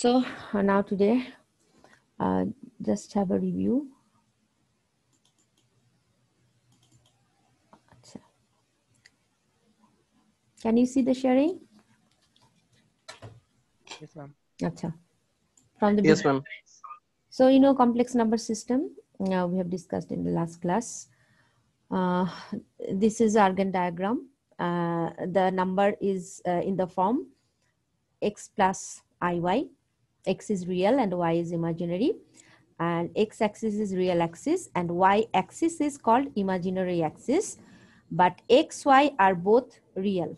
So now today, just have a review. Can you see the sharing? Yes, ma'am. From the Yes, ma'am. So complex number system. We have discussed in the last class. This is Argand diagram. The number is in the form x plus iy. X is real and y is imaginary. And x-axis is real axis and y-axis is called imaginary axis. But x, y are both real.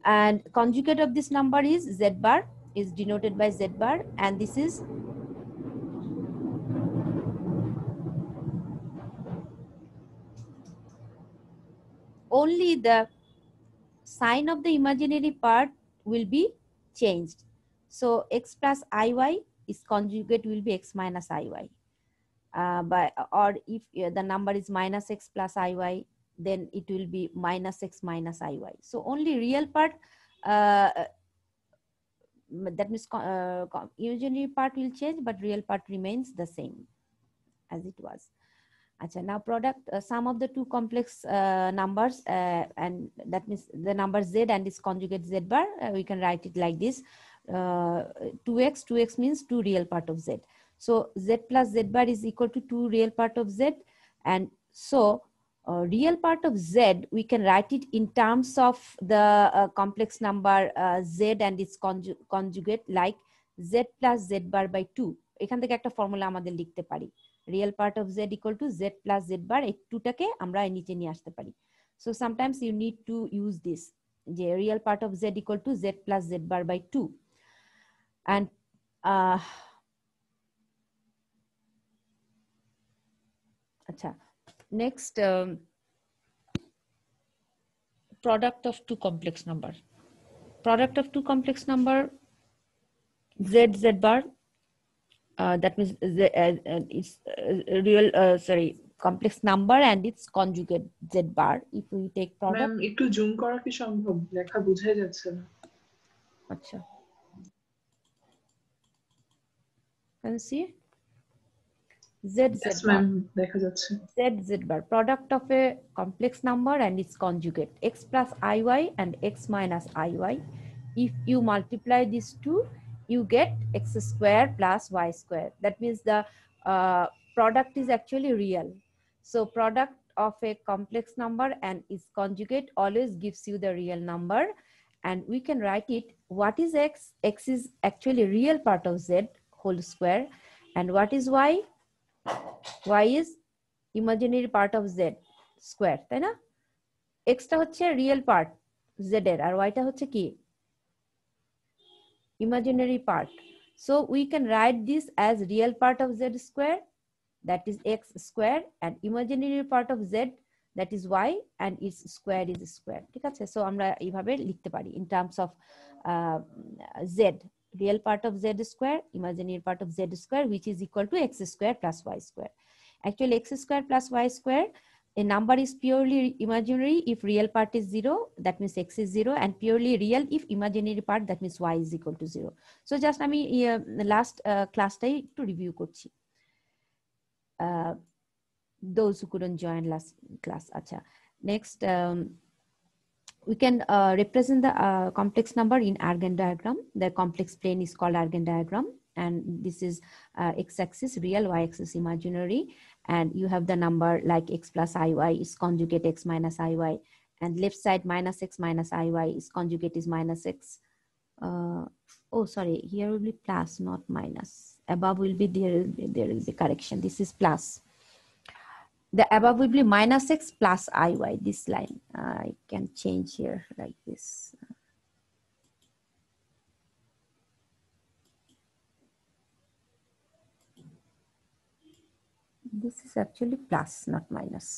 And conjugate of this number is z bar, is denoted by z bar, and this is only the sign of the imaginary part will be changed. So x plus iy is conjugate will be x minus iy. Or if the number is minus x plus iy, then it will be minus x minus iy. So only real part, that means imaginary part will change, but real part remains the same as it was. Now product sum of the two complex numbers, and that means the number z and its conjugate z bar, we can write it like this. 2x means 2 real part of z. So z plus z bar is equal to 2 real part of z, and so real part of z we can write it in terms of the complex number z and its conjugate, like z plus z bar by 2. এখান থেকে একটা formula আমাদের লিখতে পারি, real part of z equal to z plus z bar, এই 2 টাকে আমরা নিচে নিয়ে আসতে পারি. So sometimes you need to use this, যে real part of z equal to z plus z bar by 2. And next, product of two complex number. Product of two complex number, z bar, that means it's real complex number and its conjugate z bar. If we take product, ma'am একটু zoom করা কি সম্ভব? লেখা বোঝাই যাচ্ছে না। আচ্ছা, can you see z bar? দেখা যাচ্ছে। z bar, product of a complex number and its conjugate, x plus iy and x minus iy. If you multiply these two, you get x square plus y square. That means the product is actually real. So product of a complex number and its conjugate always gives you the real number, and we can write it. What is x? X is actually real part of z whole square, and what is y? Y is imaginary part of z square, তাই না? x টা হচ্ছে real part z এর, আর y টা হচ্ছে কি? Imaginary part. So we can write this as real part of z square, that is x square, and imaginary part of z, that is y, and its square is square. ঠিক আছে? So আমরা এইভাবে লিখতে পারি in terms of z, real part of z square, imaginary part of z square, which is equal to x square plus y square. Actually, x square plus y square, a number is purely imaginary if real part is 0, that means x is 0, and purely real if imaginary part, that means y is equal to 0. So just আমি last class-টাই একটু review করছি, those who couldn't join last class. Next, we can represent the complex number in Argand diagram. The complex plane is called Argand diagram, and this is x-axis real, y-axis imaginary, and you have the number like x plus iy is conjugate x minus iy, and left side minus x minus iy is conjugate is minus x. Oh, sorry, here will be plus, not minus. Above will be there will be correction. This is plus. The above will be minus x plus iy, this line. I can change here like this. This is actually plus, not minus.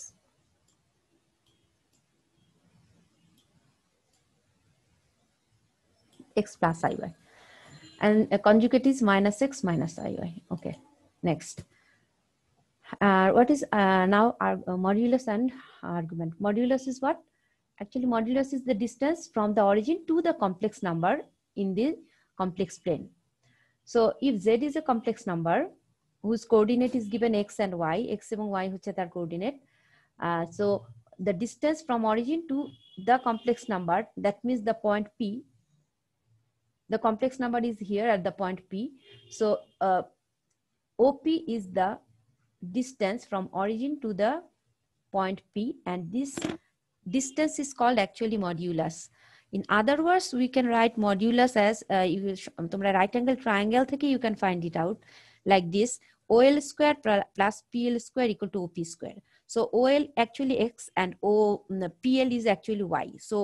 X plus iy. And a conjugate is minus x minus iy. Okay, next. What is now our modulus and argument? Modulus is what? Actually, modulus is the distance from the origin to the complex number in the complex plane. So if z is a complex number whose coordinate is given x and y, x এবং y হচ্ছে তার coordinate, so the distance from origin to the complex number, that means the point P, the complex number is here at the point P. So OP is the distance from origin to the point P, and this distance is called actually modulus. In other words, we can write modulus as tomra right angle triangle theke you can find it out like this: OL square plus PL square equal to OP square. So OL actually x and PL is actually y. So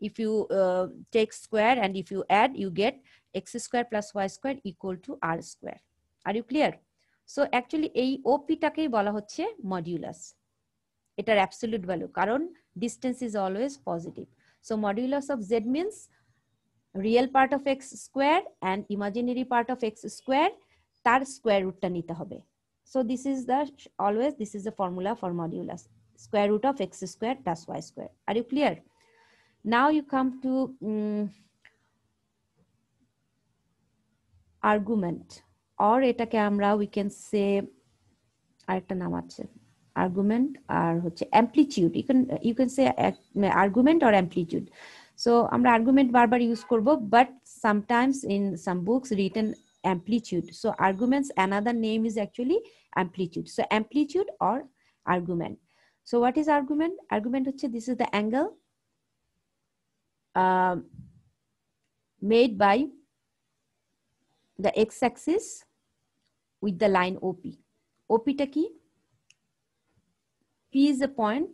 if you take square and if you add, you get x square plus y square equal to r square. Are you clear? So actually এই OP টাকেই বলা হচ্ছে modulus, এটার absolute value, কারণ distance is always positive. So modulus of z means real part of x square and imaginary part of x square, তার square রুটটা নিতে হবে। So this is the always this is the formula for modulus, square root of x square plus y square. Are you clear? Now you come to argument, or এটাকে আমরা we can say আরেকটা নাম আছে argument আর হচ্ছে amplitude. You can say argument or amplitude. So আমরা argument বারবার use করব, but sometimes in some books written amplitude. So arguments another name is actually amplitude. So amplitude or argument. So what is argument? Argument হচ্ছে this is the angle made by the x-axis with the line OP. OP টা কি? P is a point.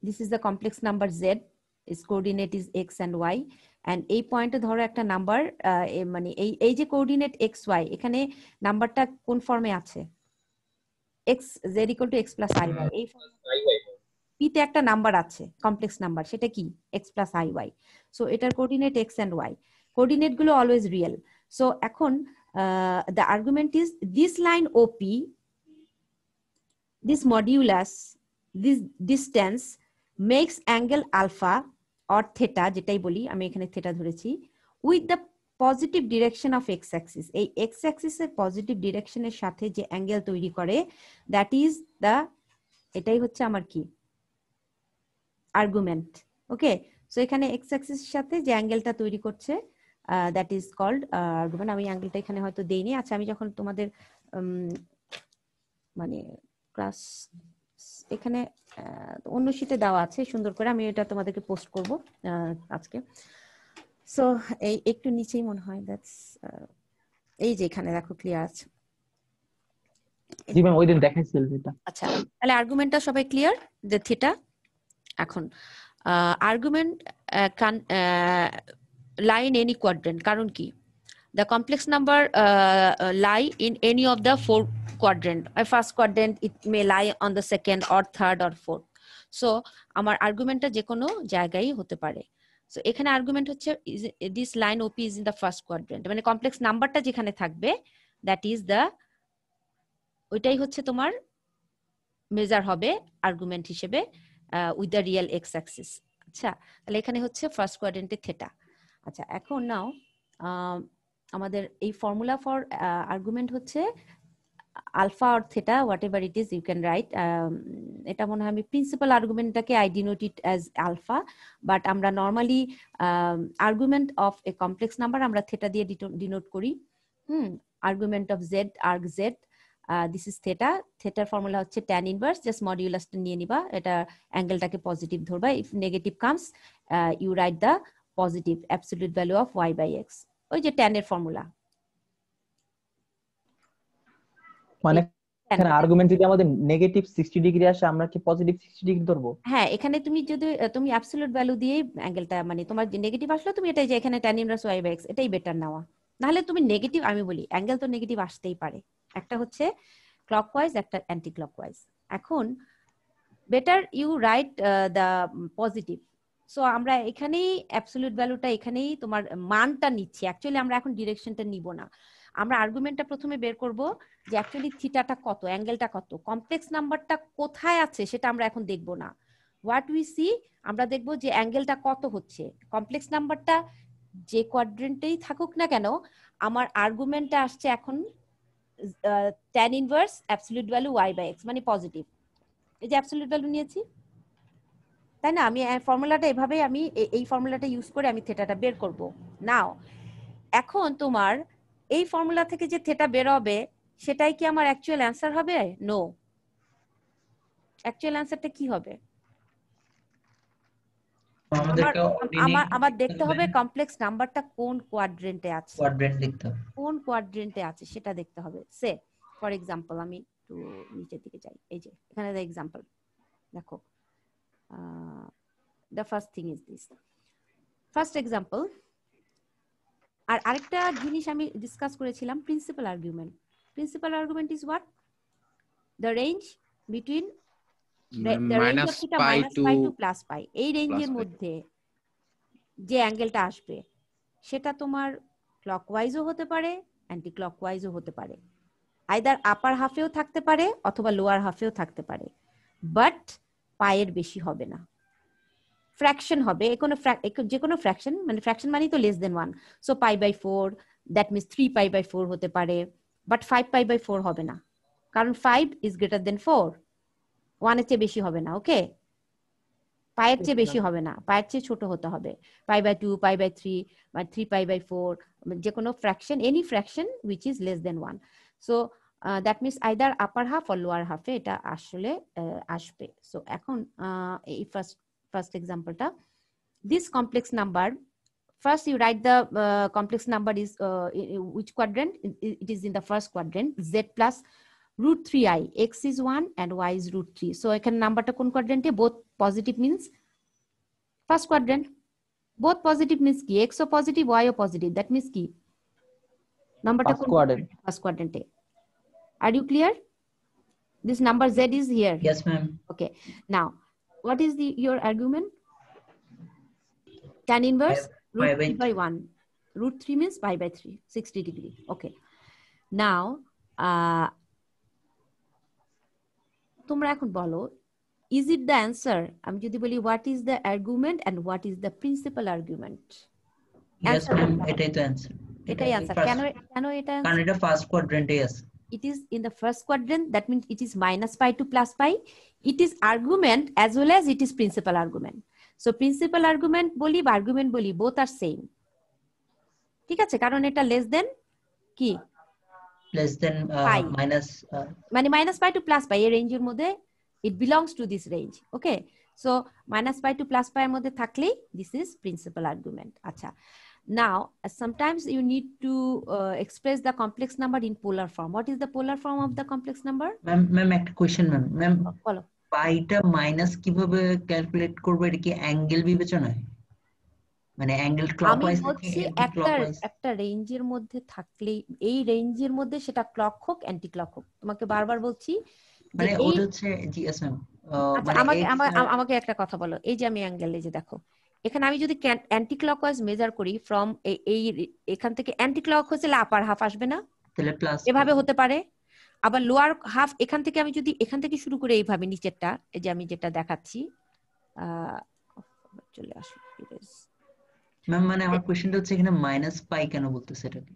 This is the complex number z. Its coordinate is x and y. And এই পয়েন্টে ধরো একটা number, মানে এই যে coordinate x y, এখানে নাম্বারটা কোন ফর্মে আছে? x z equal to x plus iy. এই p তে একটা নাম্বার আছে, কমপ্লেক্স নাম্বার, সেটা কি? x plus iy. সো এটার coordinate x and y. Coordinate গুলো অলওয়েজ রিয়েল। সো এখন the argument is this line OP, this modulus, this distance makes angle alpha or theta, যেটাই বলি আমি এখানে theta ধরেছি, with the positive direction of x-axis. এই x-axis এর positive ডিরেকশনের সাথে যে অ্যাঙ্গেল তৈরি করে, that is the, এটাই হচ্ছে আমার কি? আর্গুমেন্ট। ওকে, সো এখানে x-axis এর সাথে যে অ্যাঙ্গেলটা তৈরি করছে, that is called আর্গুমেন্ট। আমি অ্যাঙ্গেলটা এখানে হয়তো দেইনি। আচ্ছা, আমি যখন তোমাদের মানে ক্লাস এখানে অন্য শীটে দেওয়া আছে সুন্দর করে, আমি এটা তোমাদেরকে পোস্ট করব আজকে। সো এই একটু নিচেই মনে হয় দ্যাটস, এই যে এখানে দেখো ক্লিয়ার আছে। জি ম্যাম, ওই দিন দেখাইছিল এটা। আচ্ছা, তাহলে আর্গুমেন্টটা সবাই ক্লিয়ার যে থিটা। এখন argument lie in any quadrant, কারণ কি? The complex number lie in any of the four quadrant. First quadrant, it may lie on the second or third or fourth. So আমার আর্গুমেন্টটা যে কোনো জায়গায় হতে পারে। সো এখানে আর্গুমেন্ট হচ্ছে this line OP is in the first quadrant, মানে complex নাম্বারটা যেখানে থাকবে that is the, ওইটাই হচ্ছে তোমার মেজার হবে আর্গুমেন্ট হিসেবে with the real x Axis. আচ্ছা, তাহলে এখানে হচ্ছে ফার্স্ট কোয়াড্রেন্টে থেটা। আচ্ছা, এখন নাও আমাদের এই ফর্মুলা ফর আর্গুমেন্ট হচ্ছে alpha or theta, whatever it is you can write. এটা মনে হয় আমি প্রিন্সিপাল আর্গুমেন্টটাকে I denote it as alpha, but আমরা normally argument of a complex number আমরা থেটা দিয়ে ডিনোট করি। Argument of Z, arg Z, this is theta. থেটার ফর্মুলা হচ্ছে ট্যান ইনভার্স, জাস্ট মডিউলাসটা নিয়ে নিবা, এটা অ্যাঙ্গেলটাকে পজিটিভ ধরবা। If negative comes you write the positive absolute value of y by x, ওই যে ট্যানের ফর্মুলা। মানে এখানে আর্গুমেন্ট যদি আমাদের নেগেটিভ 60 ডিগ্রি আসে, আমরা কি পজিটিভ 60 ডিগ্রি ধরবো? হ্যাঁ, এখানে তুমি যদি তুমি অ্যাবসলিউট ভ্যালু দিয়ে অ্যাঙ্গেলটা, মানে তোমার যে নেগেটিভ আসলো তুমি এটাই যে এখানে tan inverse y by x, এটাই বেটার নেওয়া। নাহলে তুমি নেগেটিভ, আমি বলি অ্যাঙ্গেল তো নেগেটিভ আসতেই পারে, একটা হচ্ছে ক্লকওয়াইজ, একটা অ্যান্টি ক্লকওয়াইজ। এখন better you write the positive. So আমরা এখানেই অ্যাবসলিউট ভ্যালুটা, এখানেই তোমার মানটা নিচ্ছি। অ্যাকচুয়ালি আমরা এখন ডিরেকশনটা নিব না, আমরা আর্গুমেন্টটা প্রথমে বের করব যে অ্যাকচুয়ালি থিটাটা কত, অ্যাঙ্গেলটা কত, কমপ্লেক্স নাম্বারটা কোথায় আছে সেটা আমরা এখন দেখব না। হোয়াট উই সি, আমরা দেখব যে অ্যাঙ্গেলটা কত হচ্ছে। কমপ্লেক্স নাম্বারটা যে কোয়াড্রেন্টেই থাকুক না কেন আমার আর্গুমেন্টটা আসছে এখন tan inverse absolute value y by x মানে পজিটিভ। এই যে অ্যাবসলিউট ভ্যালু নিয়েছি, তাই না? আমি ফর্মুলাটা এভাবেই আমি এই ফর্মুলাটা ইউজ করে আমি থেটাটা বের করব। নাও এখন তোমার এই ফর্মুলা থেকে যে থেটা বের হবে সেটাই কি আমার অ্যাকচুয়াল অ্যান্সার হবে? নো। অ্যাকচুয়াল অ্যান্সারটা কি হবে? আমার দেখতে হবে কমপ্লেক্স নাম্বারটা কোন কোয়াড্রেন্টে আছে, কোয়াড্রেন্ট লিখতে হবে। কোন কোয়াড্রেন্টে আছে সেটা দেখতে হবে। সে ফর এক্সাম্পল আমি একটু নিচের দিকে যাই, এই যে এখানে দ্য এক্সাম্পল দেখো, the first thing is this, first example. আর আরেকটা জিনিস আমি ডিসকাস করেছিলাম, principal argument. Principal argument is what? The range between the range of theta minus pi to plus pi, এই রেঞ্জের মধ্যে যে অ্যাঙ্গেলটা আসবে সেটা তোমার ক্লকওয়াইজও হতে পারে অ্যান্টি ক্লকওয়াইজও হতে পারে, আইদার আপার হাফেও থাকতে পারে অথবা লোয়ার হাফেও থাকতে পারে, বাট পায়ের বেশি হবে না। ফ্র্যাকশন হবে, যে কোনো ফ্র্যাকশন, মানে ফ্র্যাকশন মানেই তো less than 1, so pi by 4, that means 3 pi by 4 হতে পারে, বাট 5 পাই বাই 4 হবে না, কারণ 5 ইজ গ্রেটার দেন 4, 1 এর চেয়ে বেশি হবে না। ওকে, পায়ের চেয়ে বেশি হবে না, পায়ের চেয়ে ছোট হতে হবে, পাই বাই 2, পাই বাই 3 বা 3 পাই বাই 4, যে কোনো fraction, any fraction which is less than 1, so that means either upper half or lower half এ এটা আসলে আসবে। সো এখন এই first এক্সাম্পলটা, this complex number, first you write the complex number is which quadrant? It is in the first quadrant, z plus root 3i, x is 1 and y is root 3. So এখানে নাম্বারটা কোন কোয়াড্রেন্টে? both positive means first quadrant, both positive means কি? x ও positive y ও positive, that means কি? নাম্বারটা কোন quadrant? First কোয়াড্রেন্টে। Are you clear? This number z is here. Yes ma'am. Okay, now what is your argument? Tan inverse root 3 by 1, root 3 means pi by 3, 60 degree. Okay, now তোমরা এখন বলো, is it the answer? আমি যদি বলি what is the argument and what is the principal argument? Yes ma'am, এটাই তো answer. এটাই answer. কেন এটা? কারণ এটা ফার্স্ট কোয়াড্রেন্টে আছে। It is in the first quadrant, that means it is minus pi to plus pi. It is argument as well as it is principal argument. So principal argument বলি বা argument বলি, both are same. ঠিক আছে, কারণ এটা less than কি? less than minus মানে minus pi to plus pi এর রেঞ্জের মধ্যে it belongs to this range. Okay, so minus pi to plus pi এর মধ্যে থাকলেই this is principal argument. আচ্ছা, now sometimes you need to express the complex number in polar form. What is the polar form of the complex number? Ma'am একটা question ma'am বলো। পাইটা minus কিভাবে calculate করব? এটা কি অ্যাঙ্গেল বিবেচনায়, মানে angle clockwise নাকি একটা রেঞ্জের মধ্যে থাকলেই, এই রেঞ্জের মধ্যে সেটা ক্লক হোক অ্যান্টি ক্লক হোক, তোমাকে বারবার বলছি মানে ওটা হচ্ছে জি এস ম্যাম। আমাকে একটা কথা বলো, এই যে আমি অ্যাঙ্গেল, এই যে দেখো এখানে আমি যদি অ্যান্টি ক্লকওয়াইজ মেজার করি ফ্রম এই এখান থেকে, অ্যান্টি ক্লক হচ্ছে আপার হাফ আসবে না, তাহলে প্লাস এভাবে হতে পারে, আবার লোয়ার হাফ এখান থেকে আমি যদি এখান থেকে শুরু করে এইভাবে নিচেরটা, এই যে আমি যেটা দেখাচ্ছি চলে আসো ম্যাম, মানে আমার কোশ্চেনটা হচ্ছে এখানে মাইনাস পাই কেন বলতেছে এটাকে?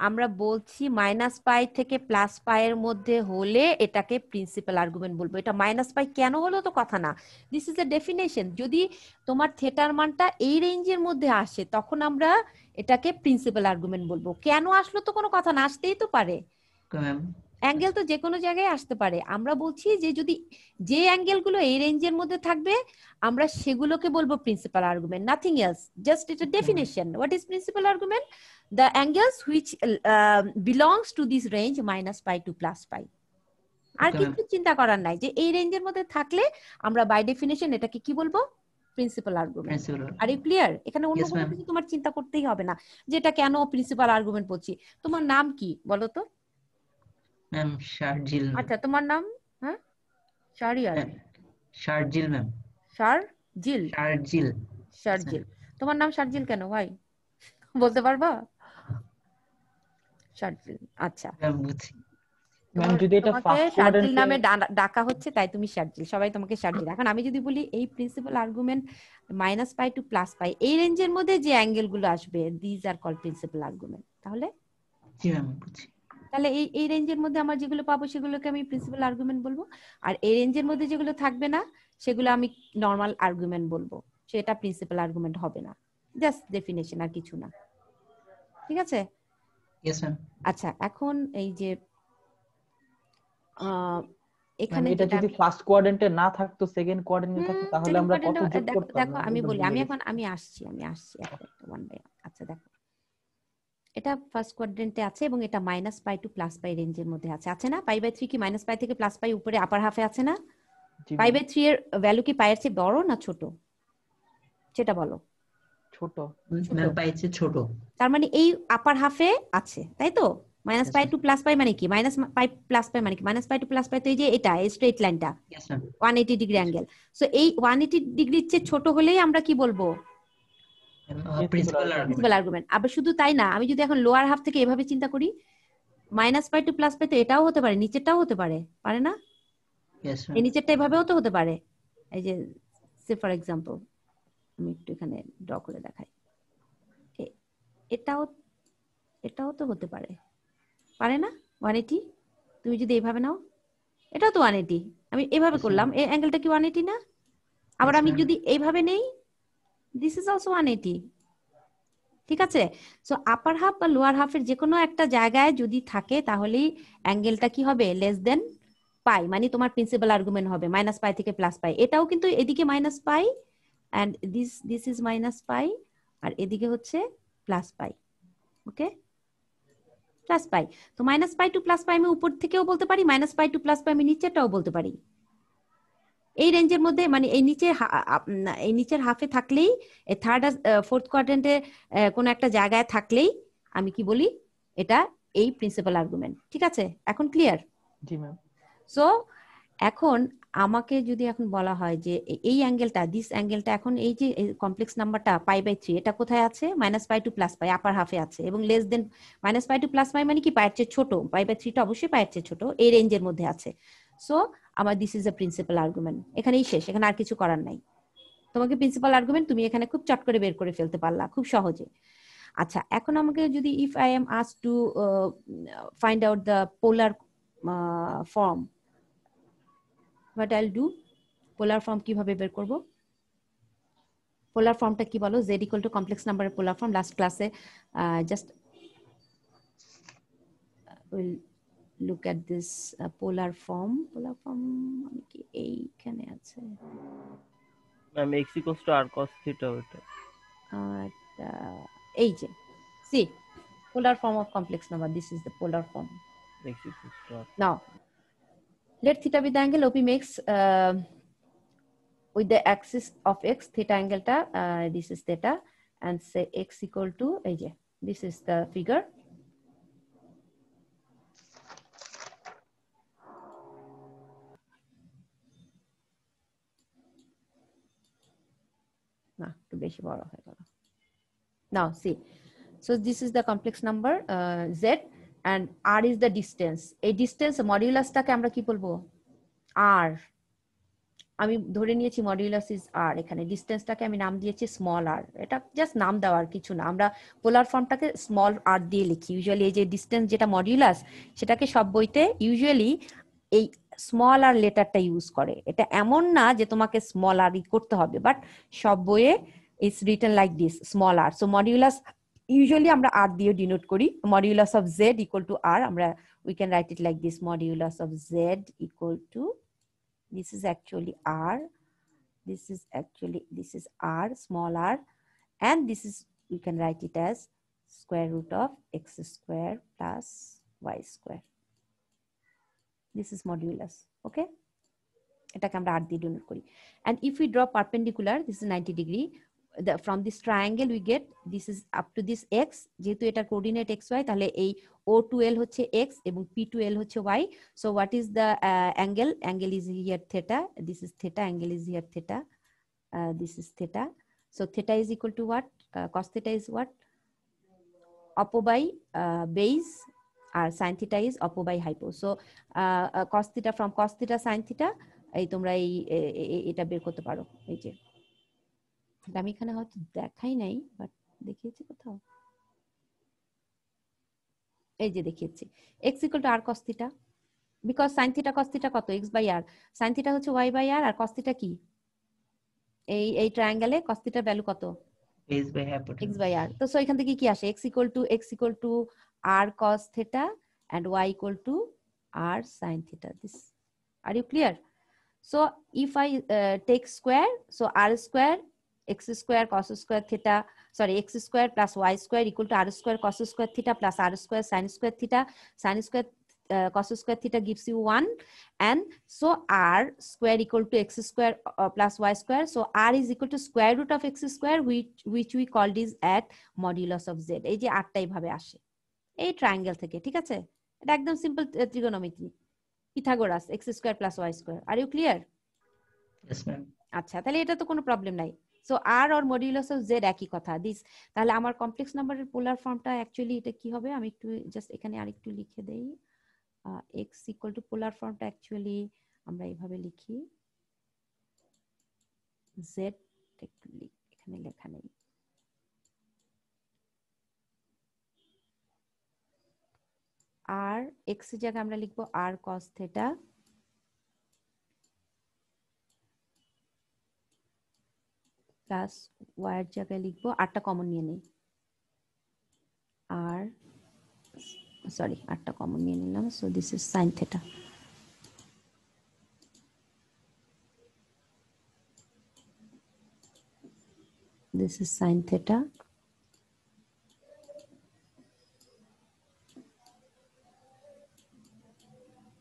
আমরা বলছি মাইনাস পাই থেকে প্লাস পাই এর মধ্যে হলে এটাকে প্রিন্সিপাল আর্গুমেন্ট বলবো। এটা মাইনাস পাই কেন হলো তো কথা না, দিস ইজ এ ডেফিনেশন। যদি তোমার থেটার মানটা এই রেঞ্জের মধ্যে আসে তখন আমরা এটাকে প্রিন্সিপাল আর্গুমেন্ট বলবো। কেন আসলো তো কোনো কথা না, আসতেই তো পারে, অ্যাঙ্গেল তো যে কোনো জায়গায় আসতে পারে। আমরা বলছি যে যদি যে অ্যাঙ্গেল গুলো এই রেঞ্জের মধ্যে থাকবে আমরা সেগুলোকে বলবো principal argument, nothing else, just এটা definition. What is principal argument? The angles which belongs to this range minus pi to plus pi. আর কিছু চিন্তা করার নাই, যে এই রেঞ্জের মধ্যে থাকলে আমরা বাই ডেফিনেশন এটাকে কি বলবো? Principal argument. Are you clear? এখানে অন্য কোনো কিছু তোমার চিন্তা করতেই হবে না যে এটা কেন প্রিন্সিপাল আর্গুমেন্ট বলছি। তোমার নাম কি বলো তো? ম্যাম শারজিল। আচ্ছা, তোমার নাম? হ্যাঁ, শারিয়ার। শারজিল ম্যাম। শারজিল? শারজিল। শারজিল। তোমার নাম শারজিল কেন ভাই, বলতে পারবা? শারজিল, আচ্ছা। ম্যাম যদি এটা তোমাকে ফার্স্ট শার্জিল কোয়াড্রেন্টে নামে ডাকা হচ্ছে তাই তুমি শার্জিল, সবাই তোমাকে শার্জিল। এখন আমি যদি বলি এই প্রিন্সিপাল আর্গুমেন্ট -π টু +π এই রেঞ্জের মধ্যে যে অ্যাঙ্গেল গুলো আসবে these are call principal argument, তাহলে জি ম্যাম বুঝছি। তাহলে এই রেঞ্জের মধ্যে আমার যেগুলো পাবো সেগুলোকে আমি প্রিন্সিপাল আর্গুমেন্ট বলবো, আর এই রেঞ্জের মধ্যে যেগুলো থাকবে না সেগুলো আমি নর্মাল আর্গুমেন্ট বলবো, সেটা প্রিন্সিপাল আর্গুমেন্ট হবে না। জাস্ট ডেফিনেশন, আর কিছু না। ঠিক আছে? Yes ma'am. আচ্ছা, এখন এই যে ম্যাম এখানে এটা যদি ফার্স্ট কোয়াড্রেন্টে না থাকতো সেকেন্ড কোয়াড্রেন্টে থাকতো তাহলে সেকেন্ড আমরা কত কোয়াড্রেন্ট, যোগ দেখো করতাম? দেখো ম্যাম আমি এটা তো বলি, ভুলে আমি গেছি। এখন আমি আসছি একটা ওয়ান বাই। আচ্ছা দেখো, এটা ফার্স্ট কোয়াড্রেন্টে আছে এবং এটা -π টু +π রেঞ্জের মধ্যে আছে, আছে না? π/3 কি -π থেকে +π উপরে আপার হাফে আছে না? জি ম্যাম। π/3 এর ভ্যালু কি পায়ের চেয়ে বড় না ছোট সেটা বলো। ছোট। ম্যাম পাইছে ছোট। তার মানে এই আপার হাফে আছে, তাই তো? Yes, -π ma'am. টু +π মানে কি? -π +π মানে কি? -π টু +π তো এই যে এটা এই স্ট্রেট লাইনটা Yes, ma'am. 180 degree angle. So এই 180 ডিগ্রির চেয়ে ছোট হলেই আমরা কি বলবো? Principal principal argument. আবার শুধু তাই না, আমি যদি এখন লোয়ার হাফ থেকে এভাবে চিন্তা করি, -π টু +π তো এটাও হতে পারে, নিচেরটাও হতে পারে, পারে না? Yes, এই ma'am. নিচেরটা এভাবেও তো হতে পারে। এই যে সে ফর এক্সাম্পল আমি একটু এখানে ড্র করে দেখাই, এটাও এটাও তো হতে পারে, পারে না? 180 তুমি যদি এইভাবে নাও, এটাও তো 180, আমি এভাবে Yes, করলাম, ma'am. এই অ্যাঙ্গেলটা কি 180 না? আবার Yes, আমি ma'am. যদি এইভাবে নেই, দিস ইজ অলসো 180। ঠিক আছে? সো আপার হাফ বা লোয়ার হাফের যে কোনো একটা জায়গায় যদি থাকে তাহলেই অ্যাঙ্গেলটা কি হবে? লেস দেন পাই, মানে তোমার প্রিন্সিপাল আর্গুমেন্ট হবে -π থেকে +π। এটাও কিন্তু এদিকে -π এন্ড দিস ইজ -π, আর এদিকে হচ্ছে +π। ওকে, +π। তো -π টু +π আমি উপর থেকেও বলতে পারি, -π টু +π আমি নিচেরটাও বলতে পারি। এই রেঞ্জের মধ্যে মানে এই নিচের হাফে থাকলেই, থার্ড আর ফোর্থ কোয়াড্রেন্টে কোনো একটা জায়গায় থাকলেই আমি কি বলি? এটা এই প্রিন্সিপাল আর্গুমেন্ট। ঠিক আছে? এখন ক্লিয়ার? জি ম্যাম। সো এখন আমাকে যদি এখন বলা হয় যে এই অ্যাঙ্গেলটা, দিস অ্যাঙ্গেলটা, এখন এই যে কমপ্লেক্স নাম্বারটা π/3 এটা কোথায় আছে? -π টু +π আপার হাফে আছে এবং লেস দেন -π টু +π মানে কি পায়ের চেয়ে ছোট, π/3 টা অবশ্যই পায়ের চেয়ে ছোট, এই রেঞ্জের মধ্যে আছে। সো আমার this is a principal argument, এখানেই শেষ, এখানে আর কিছু করার নাই। তোমাকে প্রিন্সিপাল আর্গুমেন্ট তুমি এখানে খুব চট করে বের করে ফেলতে পারলা খুব সহজে। আচ্ছা, এখন আমাকে যদি if I am asked to find out the polar form, what I'll do, polar form কিভাবে বের করব? পোলার ফর্মটা কি বলো? z ইকুয়াল টু কমপ্লেক্স নাম্বারের পোলার ফর্ম। লাস্ট ক্লাসে just will look at this polar form. Polar form আমি কি এইখানে আছে? Ma'am x equals to r cos theta ওটা। এই যে see polar form of complex number, this is the polar form. x equals to r। Now let theta be the angle OP makes with the axis of x, theta angle ta this is theta, and say x equal to এই যে this is the figure. না একটু বেশি বড় হয়ে গেল। Now see, so this is the complex number z and r is the distance. এই distance মডিউলাসটাকে আমরা কি বলবো? r। আমি ধরে নিয়েছি মডিউলাস ইজ r, এখানে ডিসটেন্সটাকে আমি নাম দিয়েছি স্মল r। এটা জাস্ট নাম দেওয়ার কিছু না, আমরা পোলার ফর্মটাকে স্মল r দিয়ে লিখি ইউজুয়ালি। এই যে ডিসটেন্স যেটা মডিউলাস, সেটাকে সব বইতে ইউজুয়ালি এই স্মল r লেটারটা ইউজ করে। এটা এমন না যে তোমাকে স্মল r করতে হবে, বাট সব বইয়ে it's written like this, small r। So modulus usually আমরা r দিয়ে ডিনোট করি। Modulus of z equal to r, আমরা we can write it like this, modulus of z equal to, this is actually r, this is r, small r, and this is, we can write it as square root of x square plus y square. This is modulus. Okay, এটাকে আমরা r দিয়ে denote করি। And if we draw perpendicular, this is 90 degree, from this triangle we get, this is up to this x, যেহেতু এটা coordinate xy, তাহলে এই O to L হচ্ছে x এবং P to L হচ্ছে y. So what is the angle? Angle is here theta, this is theta, angle is here theta, this is theta. So theta is equal to what? Cos theta is what? Oppo by base, R sin theta is oppo by hypo. So cos theta from cos theta sin theta এই তোমরা এটা বের করতে পারো। এই যে আমি এখানে হয়তো দেখাই নাই, বাট দেখিয়েছি কোথাও, এই যে দেখিয়েছি x equal to r cos theta, because sin theta cos theta কত x by r, sin theta হচ্ছে y by r, R cos theta কি এই ট্রায়াঙ্গেলে cos theta ভ্যালু কত x by hypotenuse x by r। তো so এখান থেকে কি আসে x equal to r cos theta and y equal to r sin theta. This, are you clear? So if I take square, so r square x square cos square theta, sorry, x square plus y square equal to r square cos square theta plus r square sin square theta. Sin square cos square theta gives you 1, and so r square equal to x square plus y square. So r is equal to square root of x square, which we called is at modulus of z. এই যে rটা এইভাবে আসে এই triangle থেকে, ঠিক আছে? এটা একদম simple trigonometry, Pythagoras x square plus y square. Are you clear? yes ma'am আচ্ছা, তাহলে এটা তো কোনো প্রবলেম নাই। So r or modulus of z একই কথা। দিস, তাহলে আমার কমপ্লেক্স নাম্বারের পোলার ফর্মটা অ্যাকচুয়ালি এটা কি হবে, আমি একটু জাস্ট এখানে আরেকটু লিখে দেই। x ইকুয়াল টু পোলার ফর্মটা অ্যাকচুয়ালি আমরা এইভাবে লিখি, z এখানে লেখা নেই, r x এর জায়গায় আমরা লিখবো r cos theta plus y এর জায়গায় লিখবো, আরটা কমন নিয়ে নেই, r সরি আরটা কমন নিয়ে নিলাম, so this is sin theta. This is sin theta.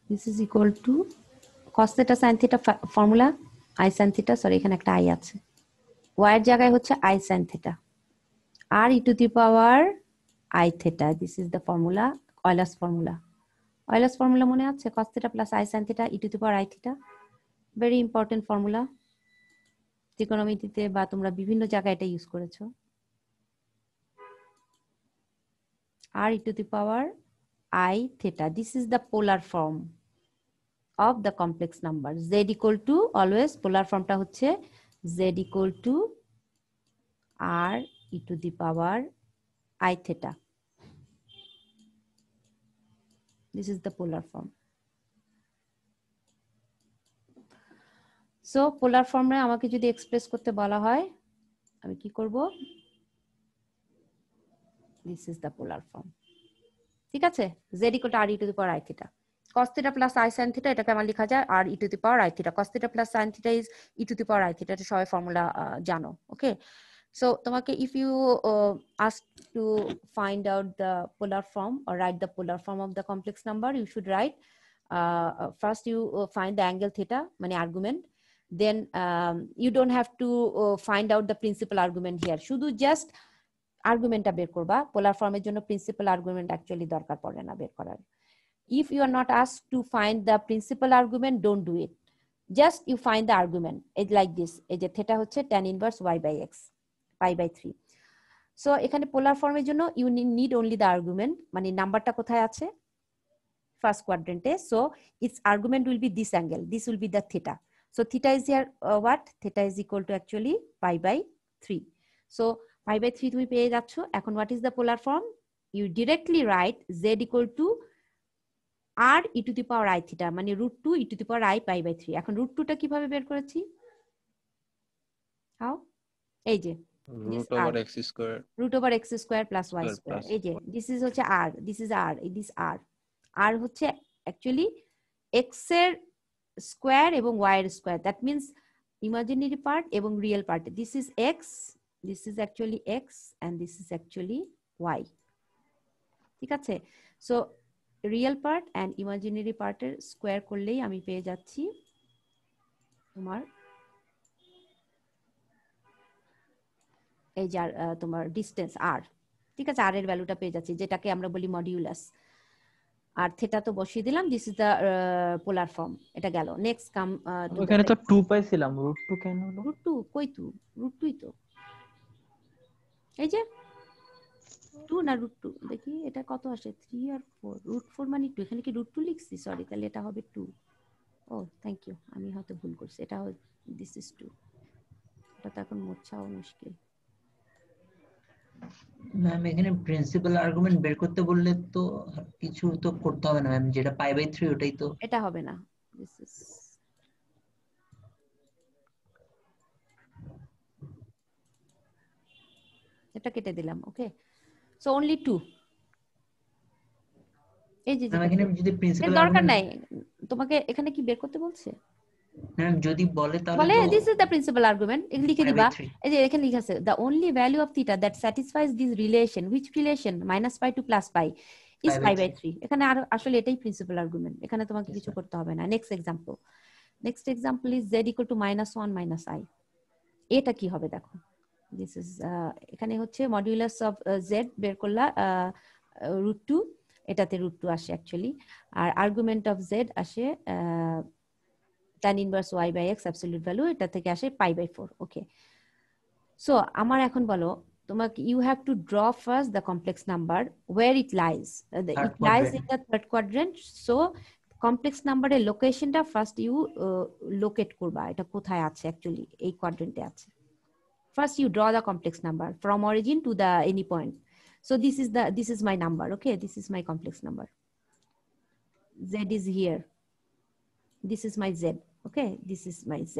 This is equal to cos theta sin theta formula I sin theta, sorry এখানে একটা i আছে, y এর জায়গায় হচ্ছে I sin theta, r e to the power I theta. This is the formula, Euler's formula. Euler's formula মনে আছে? cos theta plus I sin theta e to the power I theta. Very important formula. ত্রিকোণমিতিতে বা তোমরা বিভিন্ন জায়গায় এটা use করেছো। r e to the power I theta. This is the polar form of the complex number. Z equal to, always polar formটা হচ্ছে Z equal to r e to the power I theta. This is the polar form. So polar form এ আমাকে যদি express করতে বলা হয় আমি কি করব? This is the polar form. ঠিক আছে? Z equal to r e to the power I theta. Cos theta plus I sin theta এটাকে আমার লেখা যায় r e to the power I theta. Cos theta plus sin theta is e to the power I theta. এটা সবাই formula জানো, ওকে? So তোমাকে if you ask to find out the polar form or write the polar form of the complex number, you should write first you find the angle theta, মানে argument, then you don't have to find out the principal argument here, শুধু just argumentটা বের করবা। পোলার ফর্মের জন্য principal argument actually দরকার পড়ে না বের করার। If you are not asked to find the principal argument, don't do it, just you find the argument. It's like this, এই যে theta হচ্ছে tan inverse y by x pi by 3. So এখানে পোলার ফর্মের জন্য you need only the argument, মানে নাম্বারটা কোথায় আছে? First কোয়াড্রেন্টে। So its argument will be this angle, this will be the theta. So theta is here what? Theta is equal to actually pi by 3. So pi by 3 তুমি পেয়ে যাচ্ছ। এখন what is the polar form? You directly write z equal to r e to the power I theta, মানে √2 e to the power I pi by 3. এখন √2 টা কিভাবে বের করেছি? How? এই যে root over x square root over x square plus y square. এই যে this is হচ্ছে r, this is r, this r. r হচ্ছে actually x এর স্কয়ার এবং y এর square, that means imaginary part এবং real part. This is x, this is actually x and this is actually y. ঠিক আছে? So real part and imaginary part এর square করলেই আমি পেয়ে যাচ্ছি তোমার এই যে তোমার ডিসটেন্স r, ঠিক আছে? r এর ভ্যালুটা পেয়ে যাচ্ছি, যেটাকে আমরা বলি মডিউলাস। আর থিটা তো বসিয়ে দিলাম, this is the polar form. এটা গেল। নেক্সট কাম ওখানে তো 2 পাইছিলাম, √2 কেন হলো? √2 কই তো? √2ই তো এই যে 2 না √2 দেখি এটা কত আসে 3 আর 4 √4 মানে 2 এখানে কি √2 লিখছি সরি তাহলে এটা হবে 2 ও থ্যাংক ইউ আমি হয়তো ভুল করছি এটা দিস ইজ 2 এটা তো এখন মোছাও মুশকিল ম্যাম এখানে প্রিন্সিপাল আর্গুমেন্ট বের করতে বললে তো কিছু তো করতে হবে না ম্যাম, যেটা π/3 ওটাই তো। এটা হবে না দিস ইজ এটা কেটে দিলাম ওকে সো অনলি 2 এই যে ম্যাম এখানে যদি প্রিন্সিপাল দরকার আর্গুমেন্ট নাই তোমাকে এখানে কি বের করতে বলছে ম্যাম যদি বলে তাহলে বলে তো this is the principal argument লিখে দিবা π/3 এই যে এখানে লেখা আছে the only value of theta that satisfies this relation which relation -π to +π is π/3 এখানে আর আসলে এটাই প্রিন্সিপাল আর্গুমেন্ট এখানে তোমাকে কিছু করতে হবে না next example is z = -1 - i এটা কি হবে দেখো দিস ইজ এখানে হচ্ছে মডুলাস অফ z বের করলা √2 এটাতে √2 আসে অ্যাকচুয়ালি আর আর্গুমেন্ট অফ z আসে tan inverse y/x absolute value এটা থেকে আসে π/4 ওকে সো আমার এখন বলো তোমাকে you have to draw first the complex number where it lies it lies in the third quadrant so complex নাম্বারের লোকেশনটা ফার্স্ট ইউ লোকেট করবা এটা কোথায় আছে অ্যাকচুয়ালি এই কোয়াড্রেন্টে আছে first you draw the complex number from origin to the any point so this is my number okay this is my complex number z is here this is my z okay this is my z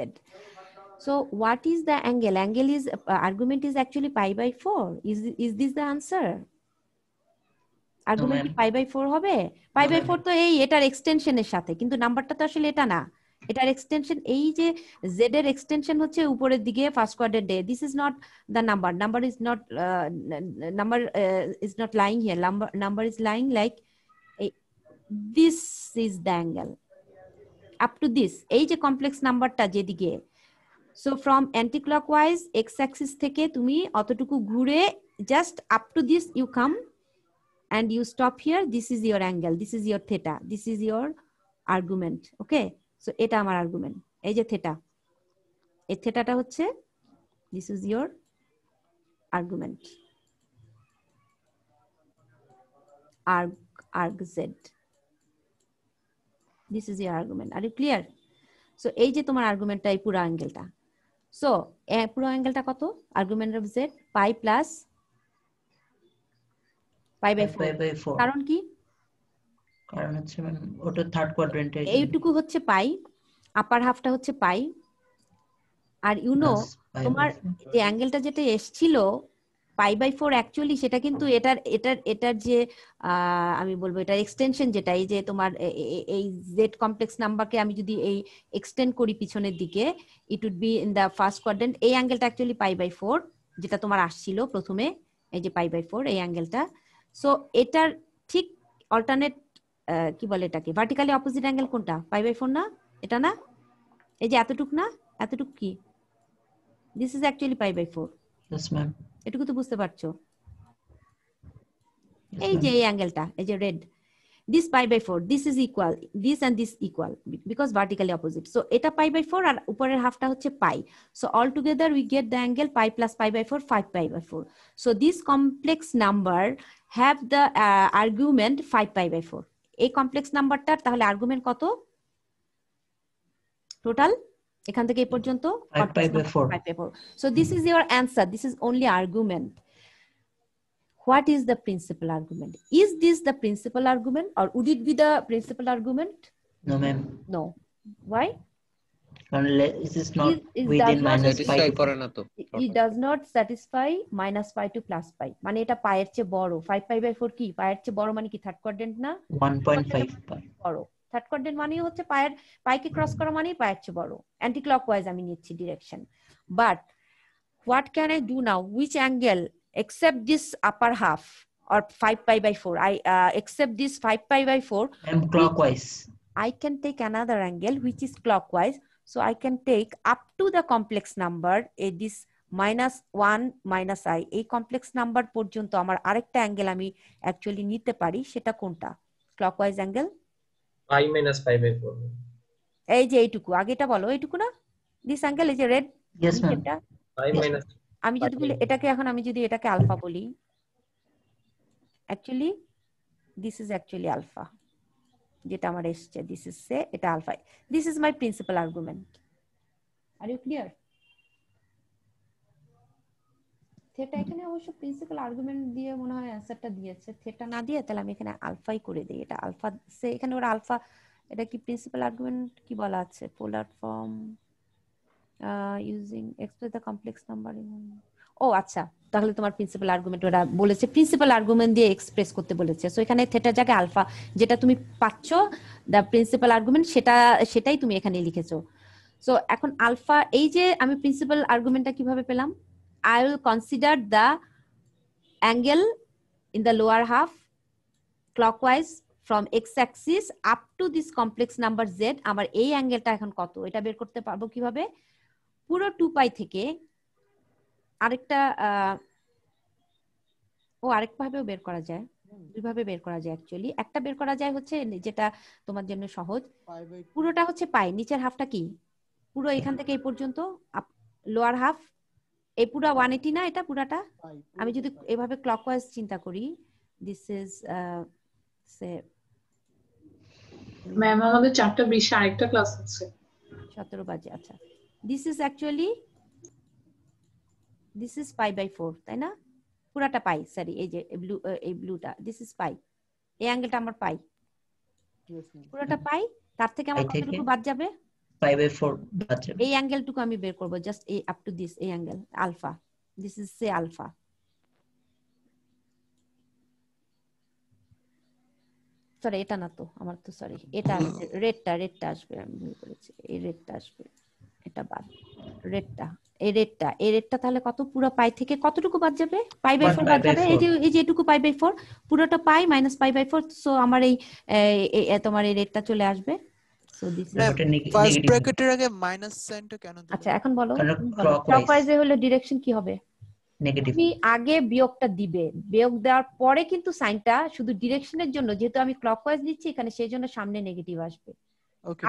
so what is the angle is argument is actually π/4 is this the answer argument π/4 হবে π/4 তো এই এটার এক্সটেনশনের সাথে কিন্তু নাম্বারটা তো আসলে এটা না এটার এক্সটেনশন এই যে z এর এক্সটেনশন হচ্ছে উপরের দিকে ফার্স্ট কোয়াড্রেন্টে this is not the number is not lying here number is lying like this is the angle up to this এই যে কমপ্লেক্স নাম্বারটা যেদিকে so from anti clockwise x axis থেকে তুমি অতটুকু ঘুরে just up to this you come and you stop here this is your angle this is your theta this is your argument okay so এটা আমার argument এই যে theta এই thetaটা হচ্ছে this is your argument arg z this is your argument are you clear so এই যে তোমার argumentটা এই পুরো অ্যাঙ্গেলটা so পুরো অ্যাঙ্গেলটা কত argument of z pi plus π/4 কারণ কি কারণ হচ্ছে ম্যাম ওটা থার্ড কোয়াড্রেন্টে এইটুকু হচ্ছে পাই আপার হাফটা হচ্ছে পাই আর ইউ নো তোমার যে অ্যাঙ্গেলটা যেটা এসছিল π/4 অ্যাকচুয়ালি সেটা কিন্তু এটার যে আমি বলবো এটার এক্সটেনশন যেটা এই যে তোমার এই z কমপ্লেক্স নাম্বারকে আমি যদি এই এক্সটেন্ড করি পিছনের দিকে it would be in the first quadrant এই অ্যাঙ্গেলটা অ্যাকচুয়ালি π/4 যেটা তোমার আসছিল প্রথমে এই যে π/4 এই অ্যাঙ্গেলটা সো এটার ঠিক অল্টারনেট কি বলে এটাকে ভার্টিক্যালি অপোজিট অ্যাঙ্গেল কোনটা π/4 না এটা না এই যে এতটুক না এতটুক কি this is actually π/4 yes ma'am এটুকু তো বুঝতে পারছো এই যে এই অ্যাঙ্গেলটা এই যে red this π/4 this is equal this and this equal because vertically opposite so এটা π/4 আর উপরের হাফটা হচ্ছে পাই so all together we get the angle pi plus π/4 5 π/4 so this complex number have the argument 5 π/4 এই কমপ্লেক্স নাম্বারটার তাহলে আর্গুমেন্ট কত total এখান থেকে এই পর্যন্ত 5 π/4 so this is your answer this is only argument what is the principal argument is this the principal argument or would it be the principal argument no ma'am no why unless it is not It within does not minus satisfy 5 করে না তো it does not satisfy -π to +π মানে এটা পায়ের চেয়ে বড় 5 π/4 কি পায়ের চেয়ে বড় মানে কি থার্ড কোয়াড্রেন্ট না 1.5 pi বড় থার্ড কোয়াড্রেন্ট মানে হচ্ছে পাইকে ক্রস করা মানে পায়ের চেয়ে বড় অ্যান্টি ক্লকওয়াইজ আমি নিচ্ছি direction but what can I do now which angle except this upper half or 5 π/4 I except this 5 π/4 and clockwise I can take another angle which is clockwise so I can take up to the complex number this -1 - i এই complex number পর্যন্ত আমার আরেকটা angle আমি actually নিতে পারি সেটা কোনটা clockwise angle i minus π/4 এই যে এইটুকু আগেটা বলো এইটুকু না দিস অ্যাঙ্গেল এই যে red yes ma'am i minus আমি যদি বলি এটাকে এখন আমি যদি এটাকে আলফা বলি actually this is actually alpha, যেটা আমার এসছে দিস ইজ সে এটা alpha, this is my principal argument. Are you clear? Theta এখানে অবশ্য প্রিন্সিপাল আর্গুমেন্ট দিয়ে মনে হয় অ্যান্সারটা দিয়েছে, থিটা না দিয়ে তাহলে আমি এখানে আলফাই করে দিই, এটা আলফা সে এখানে ওরা আলফা, এটা কি প্রিন্সিপাল আর্গুমেন্ট কি বলা আছে, polar form using express the complex number. ও আচ্ছা, তাহলে তোমার প্রিন্সিপাল আর্গুমেন্ট ওরা বলেছে প্রিন্সিপাল আর্গুমেন্ট দিয়ে এক্সপ্রেস করতে বলেছে, সো এখানে থিটার জায়গায় আলফা যেটা তুমি পাচ্ছ দ্য প্রিন্সিপাল আর্গুমেন্ট সেটাই তুমি এখানে লিখেছো। সো এখন আলফা, এই যে আমি প্রিন্সিপাল আর্গুমেন্টটা কিভাবে পেলাম, I will consider the angle in the lower half clockwise from x-axis up to this complex number z। আমার এই অ্যাঙ্গেলটা এখন কত এটা বের করতে পারবো কিভাবে, পুরো 2 পাই থেকে আরেকটা আরেকভাবেও বের করা যায়, দুইভাবে বের করা যায় অ্যাকচুয়ালি। একটা বের করা যায় হচ্ছে যেটা তোমার জন্য সহজ, পুরোটা হচ্ছে পাই, নিচের হাফটা কি পুরো এখান থেকে এই পর্যন্ত, লোয়ার হাফ এই পুরো 180 না, এটা পুরাটা আমি যদি এভাবে ক্লকওয়াইজ চিন্তা করি, দিস ইজ সে ম্যাম আমাদের 4:20 আরেকটা ক্লাস আছে 17 বাজে। আচ্ছা, this is actually this is π/4 তাই না, পুরাটা পাই, সরি এই যে এই ব্লুটা দিস ইজ পাই, এই অ্যাঙ্গেলটা আমার পাই, পুরোটা পাই, তার থেকে আমার কতটুকু বাদ যাবে, π/4 বাদ যাবে। এই অ্যাঙ্গেলটুকু আমি বের করব, জাস্ট এই আপ টু দিস, এই angle alpha, this is say alpha. Sorry এটা না তো আমার, তো সরি এটা রেডটা আসবে, আমি ভুল করেছি, এই রেডটা আসবে, এটা বাদ, এই রেডটা তাহলে কত, পুরো পাই থেকে কতটুকু বাদ যাবে, π/4 বাদ যাবে, এই যে এটুকু π/4, পুরোটা পাই মাইনাস π/4, সো আমার এই তোমার এই রেডটা চলে আসবে। সো দিস ইজ ফার্স্ট ব্র্যাকেটের আগে মাইনাস সাইনটা কেন দিলেন? আচ্ছা এখন বলো, ক্লকওয়াইজ ক্লকওয়াইজে হলে ডিরেকশন কি হবে, নেগেটিভ। তুমি আগে বিয়োগটা দিবে, বিয়োগ দেওয়ার পরে কিন্তু সাইনটা শুধু ডিরেকশনের জন্য, যেহেতু আমি ক্লকওয়াইজ দিচ্ছি এখানে সেই জন্য সামনে নেগেটিভ আসবে,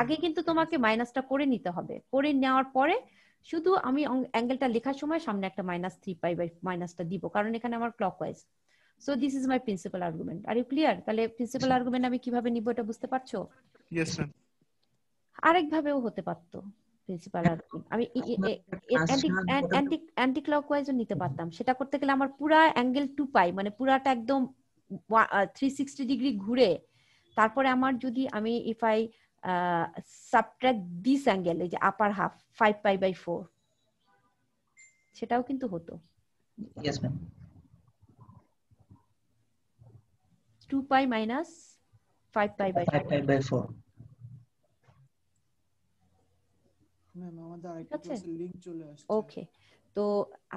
আগে কিন্তু তোমাকে মাইনাসটা করে নিতে হবে, করে নেওয়ার পরে শুধু আমি অ্যাঙ্গেলটা লেখার সময় সামনে একটা -3π মাইনাসটা দিব, কারণ এখানে আমার clockwise. So this is my principal argument. Are you clear? তাহলে প্রিন্সিপাল আর্গুমেন্ট আমি কিভাবে নিব এটা বুঝতে পারছো? Yes ma'am. আরেক ভাবেও হতে পারতো প্রিন্সিপাল আর্গুমেন্ট, আমি অ্যান্টি ক্লকওয়াইজও নিতে পারতাম, সেটা করতে গেলে আমার পুরা অ্যাঙ্গেল 2π মানে পুরাটা একদম 360 ডিগ্রি ঘুরে, তারপরে আমার যদি আমি if I subtract this angle, এই যে আপার হাফ 5π/4, সেটাও কিন্তু হতো। Yes ma'am. 2π মাইনাস 5π/4। ম্যাম আমাদের আরেকটা ক্লাসের লিংক চলে আসছে। ওকে, তো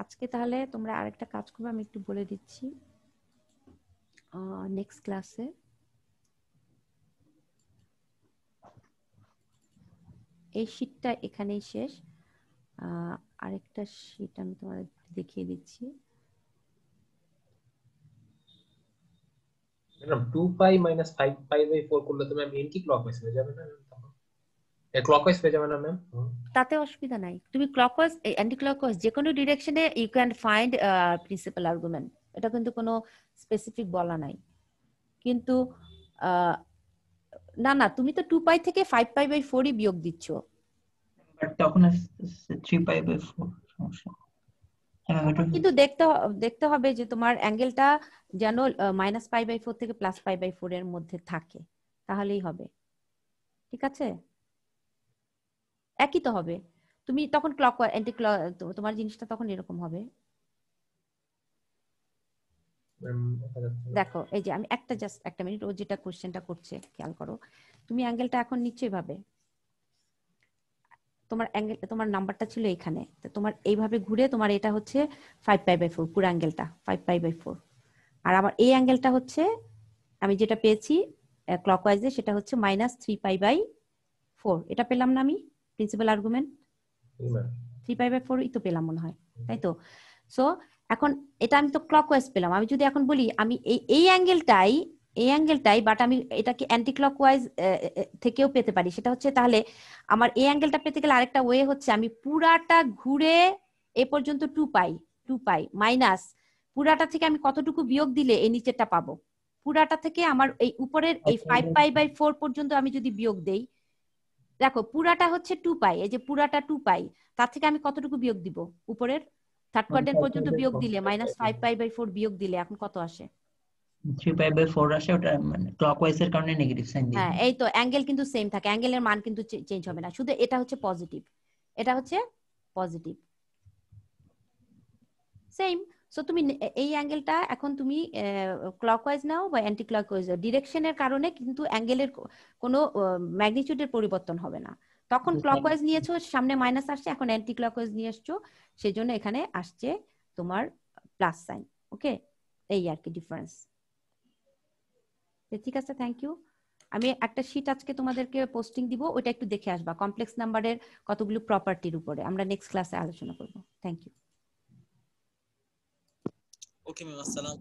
আজকে তাহলে তোমরা আরেকটা কাজ করবে, আমি একটু বলে দিচ্ছি, নেক্সট ক্লাসে এই শীটটা এখানেই শেষ, আরেকটা শীট আমি তোমাদের দেখিয়ে দিচ্ছি। ম্যাডাম 2π - 5π/4 করলে তো ম্যাম এন্টি ক্লকওয়াইজ হয়ে যাবে না, ক্লকওয়াইজ হয়ে যাবে না ম্যাম? তাতে অসুবিধা নাই, তুমি ক্লকওয়াইজ অ্যান্টি ক্লকওয়াইজ যে কোনো ডিরেকশনে you can find principal argument, এটা কিন্তু কোনো স্পেসিফিক বলা নাই, কিন্তু না তুমি তো 2π থেকে 5π/4ই বিয়োগ দিচ্ছ, বাট তখন 3π/4 সমস্যা। কিন্তু দেখতে হবে যে তোমার অ্যাঙ্গেলটা যেন -π/4 থেকে +π/4 এর মধ্যে থাকে, তাহলেই হবে, ঠিক আছে? একই তো হবে, তুমি তখন ক্লকওয়াইজ অ্যান্টি ক্লক, তোমার জিনিসটা তখন এরকম হবে। দেখো এই যে আমি একটা মিনিট, ও যেটা কোশ্চেনটা করছে খেয়াল করো, তুমি অ্যাঙ্গেলটা এখন নিশ্চয়ই এইভাবে, তোমার নাম্বারটা ছিল এখানে, তো তোমার এইভাবে ঘুরে তোমার এটা হচ্ছে 5π/4, পুরো অ্যাঙ্গেলটা 5π/4, আর আমার এই অ্যাঙ্গেলটা হচ্ছে আমি যেটা পেয়েছি ক্লকওয়াইজে সেটা হচ্ছে -3π/4, এটা পেলাম না আমি প্রিন্সিপাল আর্গুমেন্ট, 3π/4ই তো পেলাম মনে হয়, তাই তো? সো এখন এটা আমি তো ক্লকওয়াইজ পেলাম, আমি যদি এখন বলি আমি এই অ্যাঙ্গেলটাই বাট আমি এটাকে অ্যান্টি ক্লকওয়াইজ থেকেও পেতে পারি, সেটা হচ্ছে তাহলে আমার এই অ্যাঙ্গেলটা পেতে গেলে আরেকটা ওয়ে হচ্ছে আমি পুরাটা ঘুরে এ পর্যন্ত 2π মাইনাস পুরাটা থেকে আমি কতটুকু বিয়োগ দিলে এই নিচেরটা পাবো, পুরাটা থেকে আমার এই উপরের এই 5π/4 পর্যন্ত আমি যদি বিয়োগ দেই, দেখো পুরাটা হচ্ছে 2π, এই যে পুরাটা 2π, তার থেকে আমি কতটুকু বিয়োগ দিব? উপরের থার্ড কোয়াড্রেন্ট পর্যন্ত বিয়োগ দিলে -5π/4 বিয়োগ দিলে এখন কত আসে? 3π/4 আসে, ওটা মানে ক্লকওয়াইজ এর কারণে নেগেটিভ সাইন দিই। হ্যাঁ, এই তো অ্যাঙ্গেল কিন্তু সেম থাকে, অ্যাঙ্গেলের মান কিন্তু চেঞ্জ হবে না, শুধু এটা হচ্ছে পজিটিভ, এটা হচ্ছে পজিটিভ, সেম। সো তুমি এই অ্যাঙ্গেলটা এখন তুমি ক্লকওয়াইজ নাও বা অ্যান্টি ক্লকওয়াইজ, ডিরেকশনের কারণে কিন্তু অ্যাঙ্গেলের কোনো ম্যাগনিটিউডের পরিবর্তন হবে না। তখন ক্লকওয়াইজ নিয়েছো, সামনে মাইনাস আসছে, এখন অ্যান্টি ক্লকওয়াইজ নিয়ে এসছো, সেজন্য এখানে আসছে তোমার প্লাস সাইন। ওকে, এই আর কি ডিফারেন্স। ঠিক আছে, থ্যাংক ইউ। আমি একটা শীট আজকে তোমাদেরকে পোস্টিং দিব, ওইটা একটু দেখে আসবা, কমপ্লেক্স নাম্বারের কতগুলো প্রপার্টির উপরে। আমরা নেক্সট ক্লাসে আলোচনা করব। Thank you. ওকে ম্যাম, আসসালাম।